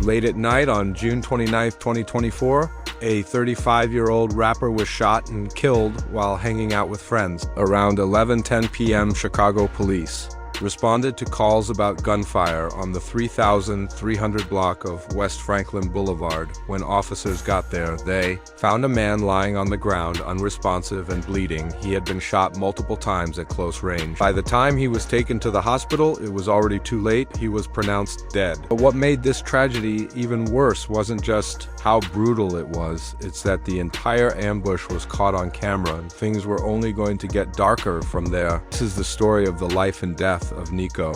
Late at night on June 29, 2024, a 35-year-old rapper was shot and killed while hanging out with friends. Around 11:10 p.m., Chicago police responded to calls about gunfire on the 3300 block of West Franklin Boulevard. When officers got there, they found a man lying on the ground, unresponsive and bleeding. He had been shot multiple times at close range. By the time he was taken to the hospital, it was already too late. He was pronounced dead. But what made this tragedy even worse wasn't just how brutal it was, it's that the entire ambush was caught on camera, and things were only going to get darker from there. This is the story of the life and death of Nico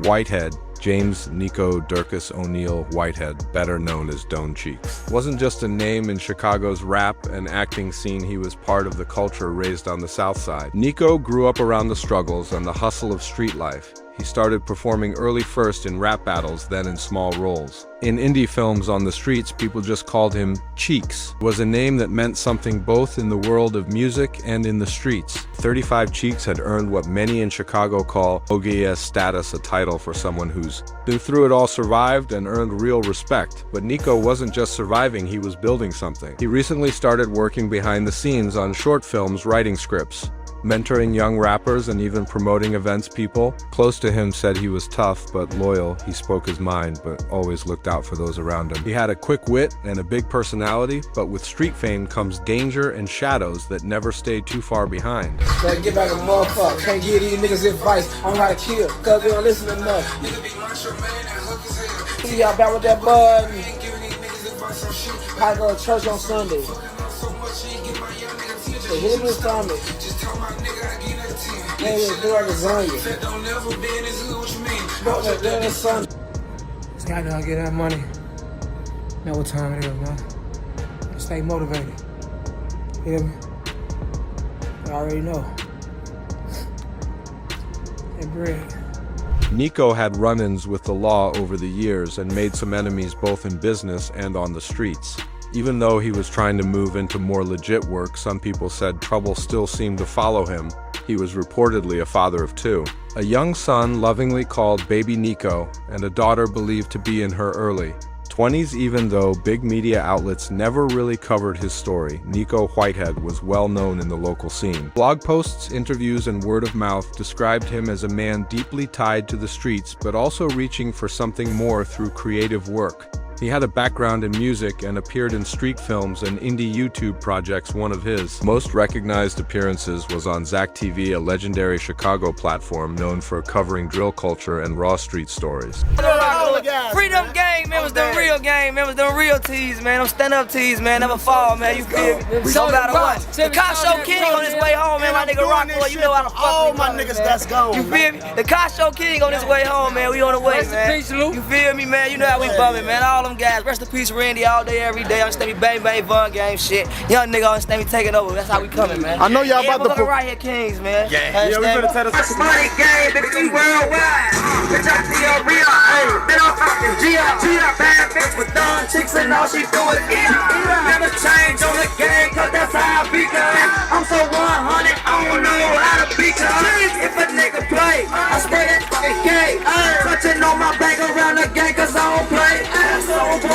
Whitehead, James Nico Durkis O'Neal Whitehead, better known as Don Cheeks. Wasn't just a name in Chicago's rap and acting scene, he was part of the culture raised on the South Side. Nico grew up around the struggles and the hustle of street life. He started performing early first in rap battles, then in small roles. In indie films on the streets, people just called him Cheeks. It was a name that meant something both in the world of music and in the streets. 35 Cheeks had earned what many in Chicago call OGS status, a title for someone who's been through it all, survived, and earned real respect. But Nico wasn't just surviving, he was building something. He recently started working behind the scenes on short films, writing scripts, mentoring young rappers, and even promoting events. People close to him said he was tough but loyal. He spoke his mind, but always looked out for those around him. He had a quick wit and a big personality, but with street fame comes danger and shadows that never stayed too far behind. Gotta get back a motherfucker. Can't give these niggas advice on how to kill, cause they don't listen enough. Y'all back with that bud. I go to church on Sunday. They hit his stomach. Hey, do like lasagna. This guy gotta get that money. Know what time it is, man. Stay motivated. You hear me? I already know. That bread. Nico had run-ins with the law over the years and made some enemies both in business and on the streets. Even though he was trying to move into more legit work, some people said trouble still seemed to follow him. He was reportedly a father of two. A young son lovingly called Baby Nico, and a daughter believed to be in her early 20s. Even though big media outlets never really covered his story, Nico Whitehead was well known in the local scene. Blog posts, interviews, and word of mouth described him as a man deeply tied to the streets, but also reaching for something more through creative work. He had a background in music and appeared in street films and indie YouTube projects. One of his most recognized appearances was on Zack TV, a legendary Chicago platform known for covering drill culture and raw street stories. Freedom game, man, was the real game, man, was the real tees, man, them stand-up tees, man, never fall, man, you feel me? No matter what. The Kasho King on his way home, man, my nigga Rockboy, you know how the fuck all my niggas that's gone. You feel me? The Kasho King on his way home, man, we on the way, man. You feel me, man? You know how we bumming, man, all them guys. Rest in peace, Randy, all day, every day. Understand me, bang, bang, fun game, shit. Young nigga, understand me taking over. That's how we coming, man. I know y'all about to right here, Kings, man. Yeah, we better tell us. Money game, bitch, we worldwide. Bitch, I see a real, hey, been on fucking G.I. Bad bitch with Don Cheeks and all she do is eat. Never change on the game, cause that's how I be, cuz. I'm so 100, I don't know how to be, cuz. If a nigga play, I spray that fucking game. Touching on my back around the game, cause I don't play. So 100,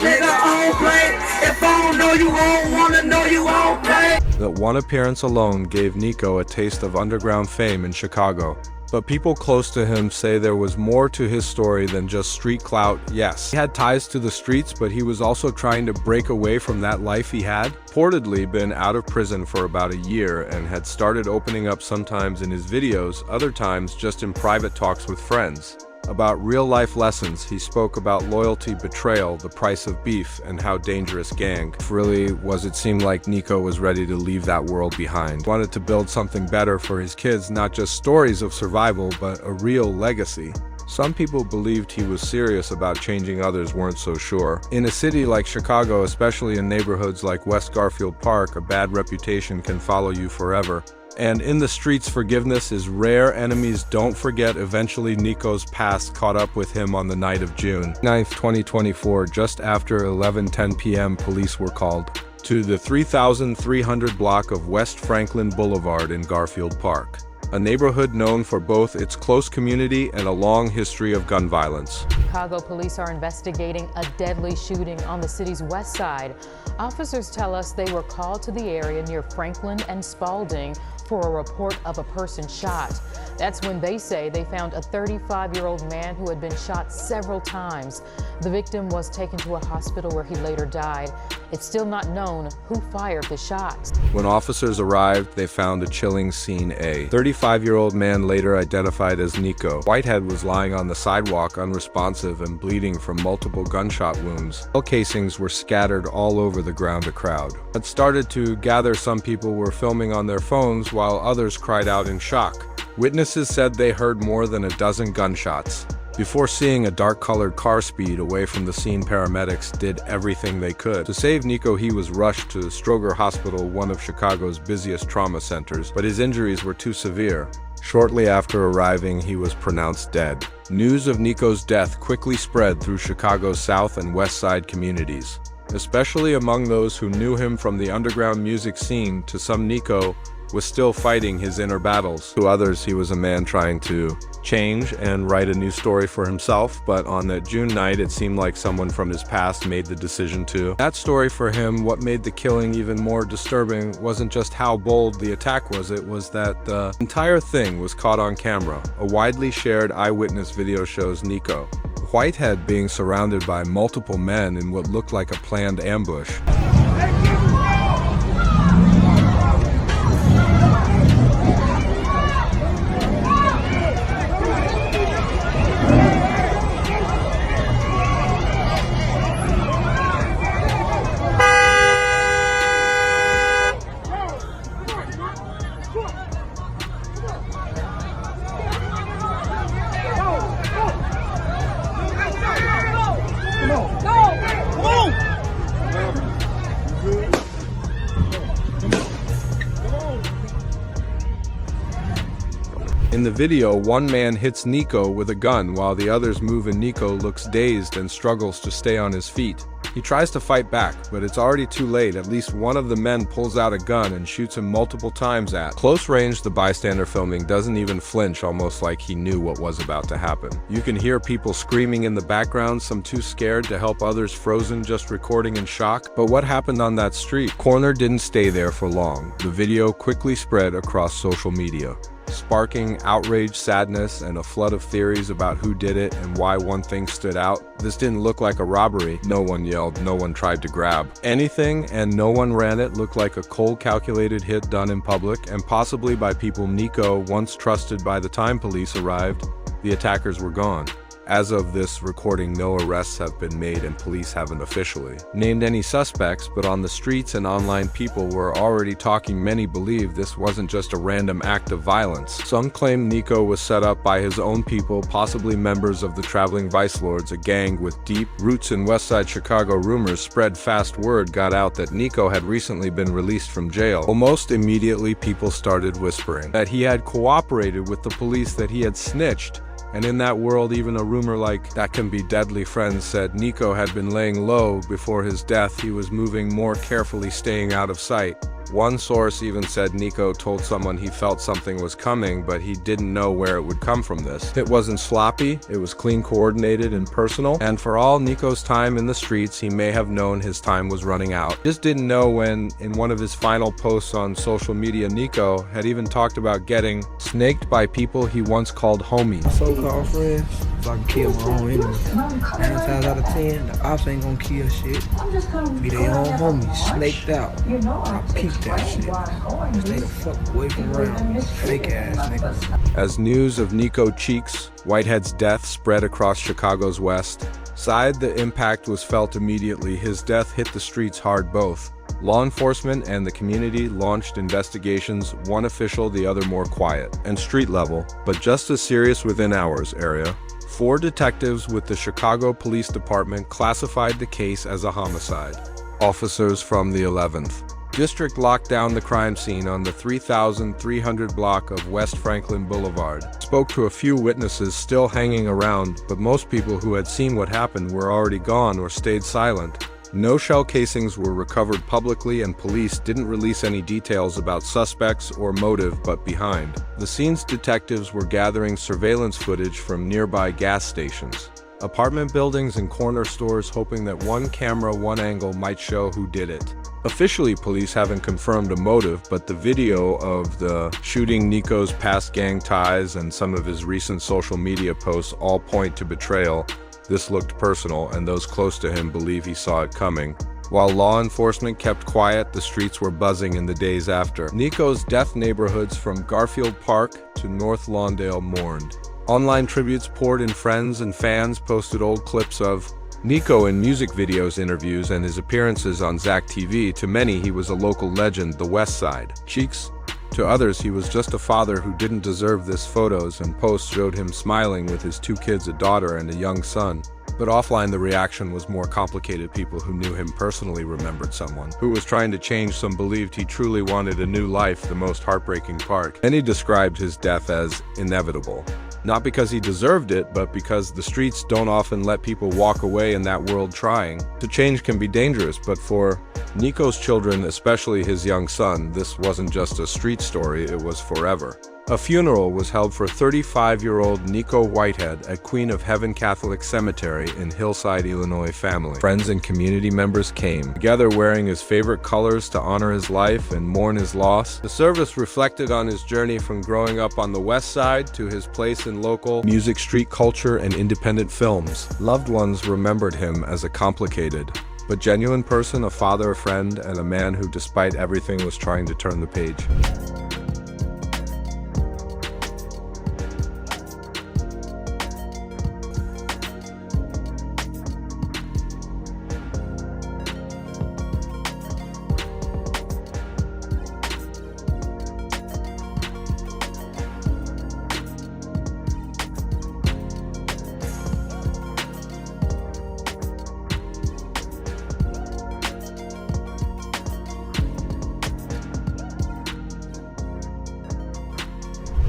nigga, I don't play. If I don't know you, I don't wanna know you, I don't play. That one appearance alone gave Nico a taste of underground fame in Chicago. But people close to him say there was more to his story than just street clout. Yes, he had ties to the streets, but he was also trying to break away from that life he had. Reportedly been out of prison for about a year and had started opening up, sometimes in his videos, other times just in private talks with friends. About real-life lessons, he spoke about loyalty, betrayal, the price of beef, and how dangerous gang really was. It seemed like Nico was ready to leave that world behind. Wanted to build something better for his kids, not just stories of survival, but a real legacy. Some people believed he was serious about changing, others weren't so sure. In a city like Chicago, especially in neighborhoods like West Garfield Park, a bad reputation can follow you forever. And in the streets, forgiveness is rare. Enemies don't forget. Eventually, Nico's past caught up with him on the night of June 9th, 2024. Just after 11:10 p.m., police were called to the 3300 block of West Franklin Boulevard in Garfield Park. a neighborhood known for both its close community and a long history of gun violence. Chicago police are investigating a deadly shooting on the city's west side. Officers tell us they were called to the area near Franklin and Spalding for a report of a person shot. That's when they say they found a 35-year-old man who had been shot several times. The victim was taken to a hospital where he later died. It's still not known who fired the shots. When officers arrived, they found a chilling scene. A 35-year-old man, later identified as Nico Whitehead, was lying on the sidewalk unresponsive and bleeding from multiple gunshot wounds. Shell casings were scattered all over the ground. A crowd had started to gather. Some people were filming on their phones while others cried out in shock. Witnesses said they heard more than a dozen gunshots. Before seeing a dark-colored car speed away from the scene, paramedics did everything they could to save Nico. He was rushed to Stroger Hospital, one of Chicago's busiest trauma centers, but his injuries were too severe. Shortly after arriving, he was pronounced dead. News of Nico's death quickly spread through Chicago's South and West Side communities, especially among those who knew him from the underground music scene. To some, Nico was still fighting his inner battles. To others, he was a man trying to change and write a new story for himself, but on that June night, it seemed like someone from his past made the decision to. That story for him, what made the killing even more disturbing wasn't just how bold the attack was, it was that the entire thing was caught on camera. A widely shared eyewitness video shows Nico Whitehead being surrounded by multiple men in what looked like a planned ambush. In the video, one man hits Nico with a gun while the others move and Nico looks dazed and struggles to stay on his feet. He tries to fight back, but it's already too late. At least one of the men pulls out a gun and shoots him multiple times at close range. The bystander filming doesn't even flinch, almost like he knew what was about to happen. You can hear people screaming in the background, some too scared to help, others frozen, just recording in shock. But what happened on that street corner didn't stay there for long. The video quickly spread across social media, sparking outrage, sadness, and a flood of theories about who did it and why one thing stood out. This didn't look like a robbery. No one yelled, no one tried to grab anything, and no one ran it. Looked like a cold, calculated hit done in public, and possibly by people Nico once trusted. By the time police arrived, the attackers were gone. As of this recording, no arrests have been made and police haven't officially named any suspects, but on the streets and online people were already talking. Many believe this wasn't just a random act of violence. Some claim Nico was set up by his own people, possibly members of the Traveling Vice Lords, a gang with deep roots in Westside Chicago. Rumors spread fast. Word got out that Nico had recently been released from jail. Almost immediately, people started whispering that he had cooperated with the police, that he had snitched. And in that world, even a rumor like "that can be deadly." Friends said Nico had been laying low before his death. He was moving more carefully, staying out of sight. One source even said Nico told someone he felt something was coming, but he didn't know where it would come from. This it wasn't sloppy, it was clean, coordinated, and personal. And for all Nico's time in the streets, he may have known his time was running out. Just didn't know when. In one of his final posts on social media, Nico had even talked about getting snaked by people he once called homies. So-called friends, if I can kill my own enemies. 9 times out of 10, the ops ain't gonna kill shit. Be their own homies, snaked out. I peep that shit. Stay the fuck away from around. Fake ass niggas. As news of Nico Cheeks Whitehead's death spread across Chicago's West Side, the impact was felt immediately. His death hit the streets hard. Both law enforcement and the community launched investigations, one official, the other more quiet and street level, but just as serious. Within hours, 4 detectives with the Chicago Police Department classified the case as a homicide. Officers from the 11th District locked down the crime scene on the 3300 block of West Franklin Boulevard. Spoke to a few witnesses still hanging around, but most people who had seen what happened were already gone or stayed silent. No shell casings were recovered publicly, and police didn't release any details about suspects or motive, but behind the scenes detectives were gathering surveillance footage from nearby gas stations, apartment buildings, and corner stores, hoping that one camera, one angle might show who did it. Officially, police haven't confirmed a motive, but the video of the shooting, Nico's past gang ties, and some of his recent social media posts all point to betrayal. This looked personal, and those close to him believe he saw it coming. While law enforcement kept quiet, the streets were buzzing in the days after Nico's death. Neighborhoods from Garfield Park to North Lawndale mourned. Online tributes poured in. Friends and fans posted old clips of Nico in music videos, interviews, and his appearances on Zach TV. To many, he was a local legend, the West Side Cheeks. To others, he was just a father who didn't deserve this. Photos and posts showed him smiling with his 2 kids, a daughter and a young son. But offline, the reaction was more complicated. People who knew him personally remembered someone who was trying to change. Some believed he truly wanted a new life. The most heartbreaking part, many described his death as inevitable. Not because he deserved it, but because the streets don't often let people walk away in that world. Trying to change can be dangerous, but for Nico's children, especially his young son, this wasn't just a street story, it was forever. A funeral was held for 35-year-old Nico Whitehead at Queen of Heaven Catholic Cemetery in Hillside, Illinois. Family, friends, and community members came together wearing his favorite colors to honor his life and mourn his loss. The service reflected on his journey from growing up on the West Side to his place in local music, street culture, and independent films. Loved ones remembered him as a complicated but genuine person, a father, a friend, and a man who, despite everything, was trying to turn the page.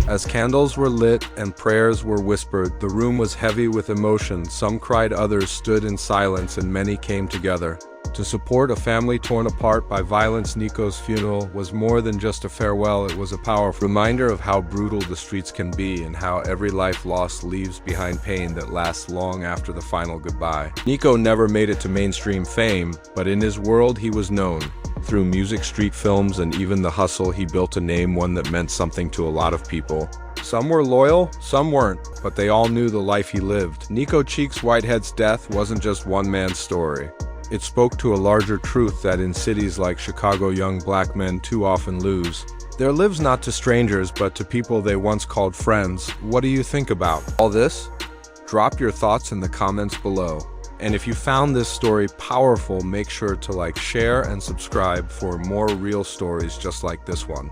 As candles were lit and prayers were whispered, the room was heavy with emotion. Some cried, others stood in silence, and many came together to support a family torn apart by violence. Nico's funeral was more than just a farewell. It was a powerful reminder of how brutal the streets can be and how every life lost leaves behind pain that lasts long after the final goodbye. Nico never made it to mainstream fame, but in his world he was known. Through music, street films, and even the hustle, he built a name, one that meant something to a lot of people. Some were loyal, some weren't, but they all knew the life he lived. Nico Cheeks Whitehead's death wasn't just one man's story. It spoke to a larger truth that in cities like Chicago, young black men too often lose their lives, not to strangers, but to people they once called friends. What do you think about all this? Drop your thoughts in the comments below. And if you found this story powerful, make sure to like, share, and subscribe for more real stories just like this one.